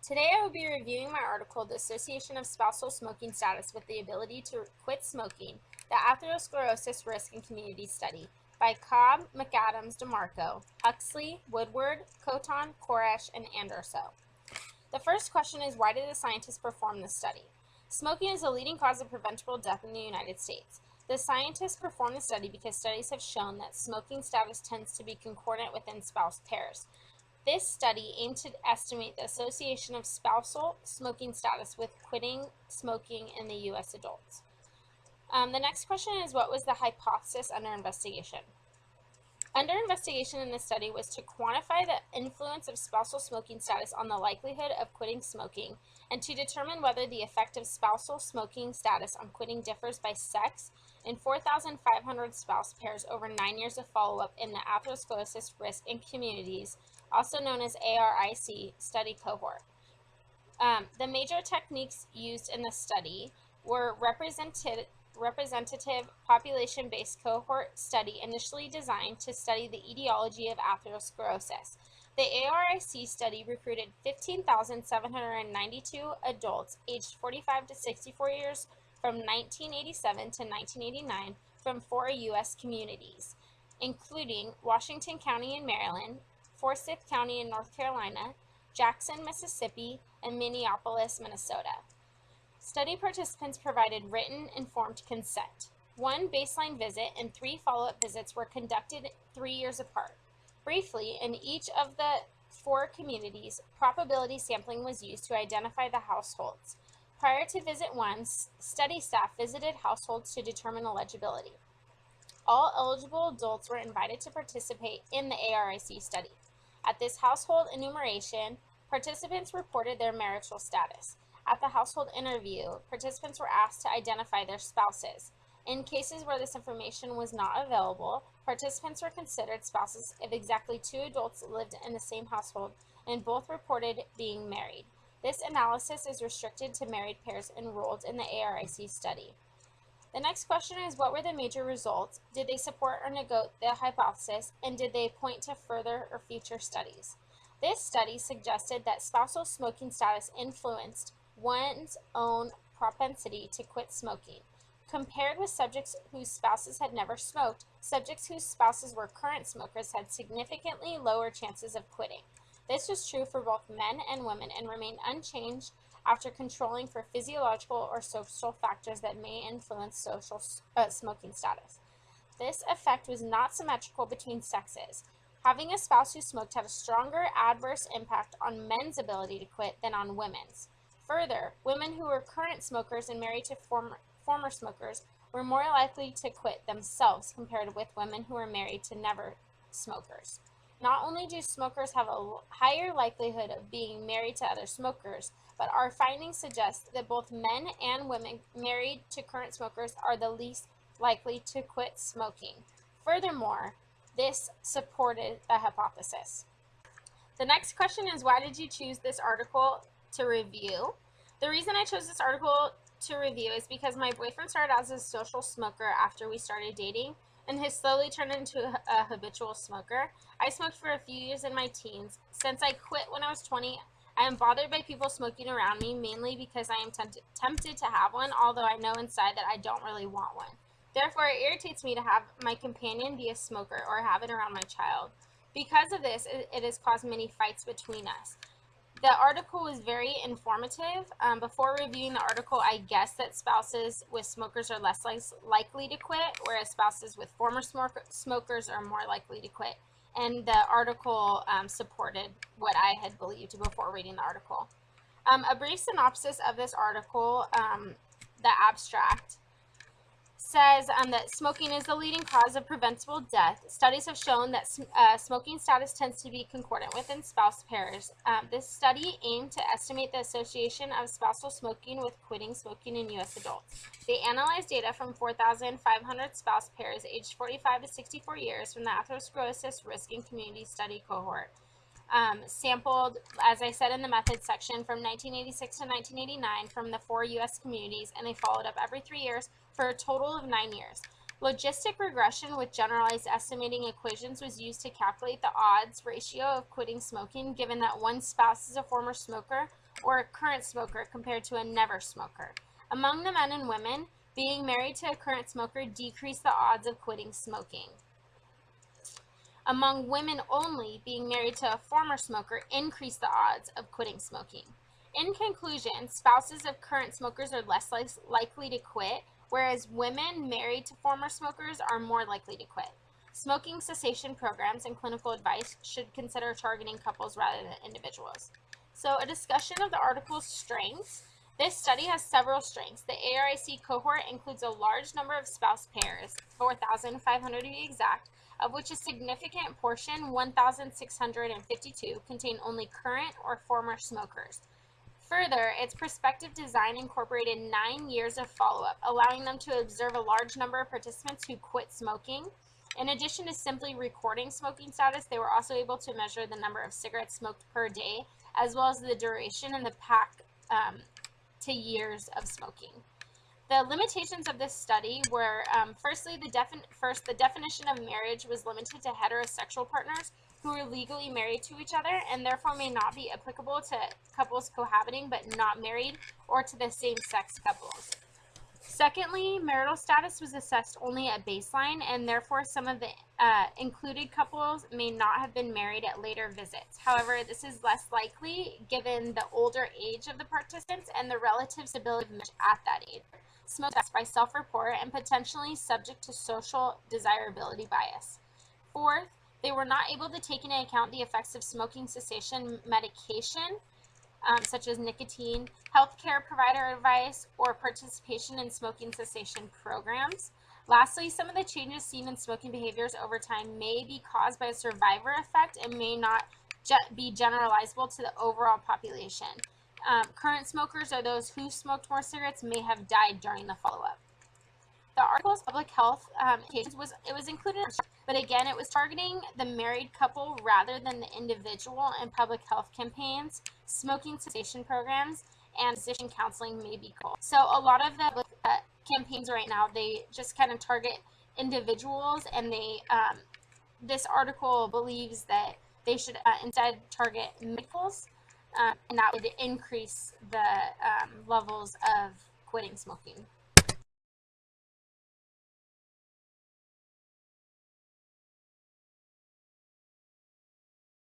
Today I will be reviewing my article, The Association of Spousal Smoking Status with the Ability to Quit Smoking, the Atherosclerosis Risk and Community Study by Cobb, McAdams, DeMarco, Huxley, Woodward, Coton, Koresh, and Anderso. The first question is, why did the scientists perform this study? Smoking is the leading cause of preventable death in the United States. The scientists performed the study because studies have shown that smoking status tends to be concordant within spouse pairs. This study aimed to estimate the association of spousal smoking status with quitting smoking in the U.S. adults. The next question is, what was the hypothesis under investigation? Under investigation in this study was to quantify the influence of spousal smoking status on the likelihood of quitting smoking and to determine whether the effect of spousal smoking status on quitting differs by sex in 4,500 spouse pairs over 9 years of follow-up in the Atherosclerosis Risk and Communities, also known as ARIC, study cohort. The major techniques used in the study were representative population-based cohort study initially designed to study the etiology of atherosclerosis. The ARIC study recruited 15,792 adults aged 45 to 64 years from 1987 to 1989 from 4 U.S. communities, including Washington County in Maryland, Forsyth County in North Carolina, Jackson, Mississippi, and Minneapolis, Minnesota. Study participants provided written, informed consent. 1 baseline visit and 3 follow-up visits were conducted 3 years apart. Briefly, in each of the 4 communities, probability sampling was used to identify the households. Prior to visit 1, study staff visited households to determine eligibility. All eligible adults were invited to participate in the ARIC study. At this household enumeration, participants reported their marital status. At the household interview, participants were asked to identify their spouses. In cases where this information was not available, participants were considered spouses if exactly 2 adults lived in the same household and both reported being married. This analysis is restricted to married pairs enrolled in the ARIC study. The next question is, what were the major results? Did they support or negate the hypothesis, and did they point to further or future studies? This study suggested that spousal smoking status influenced one's own propensity to quit smoking. Compared with subjects whose spouses had never smoked, subjects whose spouses were current smokers had significantly lower chances of quitting. This was true for both men and women and remained unchanged after controlling for physiological or social factors that may influence smoking status. This effect was not symmetrical between sexes. Having a spouse who smoked had a stronger adverse impact on men's ability to quit than on women's. Further, women who were current smokers and married to former smokers were more likely to quit themselves compared with women who were married to never smokers. Not only do smokers have a higher likelihood of being married to other smokers, but our findings suggest that both men and women married to current smokers are the least likely to quit smoking. Furthermore, this supported the hypothesis. The next question is, why did you choose this article to review? The reason I chose this article to review is because my boyfriend started as a social smoker after we started dating and has slowly turned into a habitual smoker. I smoked for a few years in my teens. Since I quit when I was 20, I am bothered by people smoking around me, mainly because I am tempted to have one, although I know inside that I don't really want one. Therefore, it irritates me to have my companion be a smoker or have it around my child. Because of this, it has caused many fights between us. The article was very informative. Before reviewing the article, I guessed that spouses with smokers are less likely to quit, whereas spouses with former smokers are more likely to quit. And the article supported what I had believed before reading the article. A brief synopsis of this article, the abstract, says that smoking is the leading cause of preventable death. Studies have shown that smoking status tends to be concordant within spouse pairs. This study aimed to estimate the association of spousal smoking with quitting smoking in U.S. adults. They analyzed data from 4,500 spouse pairs aged 45 to 64 years from the Atherosclerosis Risk and Community Study cohort. Sampled, as I said in the methods section, from 1986 to 1989 from the 4 U.S. communities, and they followed up every 3 years for a total of 9 years. Logistic regression with generalized estimating equations was used to calculate the odds ratio of quitting smoking, given that one spouse is a former smoker or a current smoker compared to a never smoker. Among the men and women, being married to a current smoker decreased the odds of quitting smoking. Among women only, being married to a former smoker increased the odds of quitting smoking. In conclusion, spouses of current smokers are less likely to quit, whereas women married to former smokers are more likely to quit. Smoking cessation programs and clinical advice should consider targeting couples rather than individuals. So, a discussion of the article's strengths. This study has several strengths. The ARIC cohort includes a large number of spouse pairs, 4,500 to be exact, of which a significant portion, 1,652, contain only current or former smokers. Further, its prospective design incorporated 9 years of follow-up, allowing them to observe a large number of participants who quit smoking. In addition to simply recording smoking status, they were also able to measure the number of cigarettes smoked per day, as well as the duration and the pack to years of smoking. The limitations of this study were, firstly, the definition of marriage was limited to heterosexual partners who were legally married to each other and therefore may not be applicable to couples cohabiting but not married or to the same-sex couples. Secondly, marital status was assessed only at baseline, and therefore some of the included couples may not have been married at later visits. However, this is less likely given the older age of the participants and the relative stability of marriage at that age. Smoke by self-report and potentially subject to social desirability bias. Fourth, they were not able to take into account the effects of smoking cessation medication, such as nicotine, healthcare provider advice, or participation in smoking cessation programs. Lastly, some of the changes seen in smoking behaviors over time may be caused by a survivor effect and may not be generalizable to the overall population. Current smokers or those who smoked more cigarettes may have died during the follow-up. The article's public health implications was included, but again, it was targeting the married couple rather than the individual, and public health campaigns, smoking cessation programs, and physician counseling may be called. So a lot of the campaigns right now, they just kind of target individuals, and they this article believes that they should instead target medicals, and that would increase the levels of quitting smoking.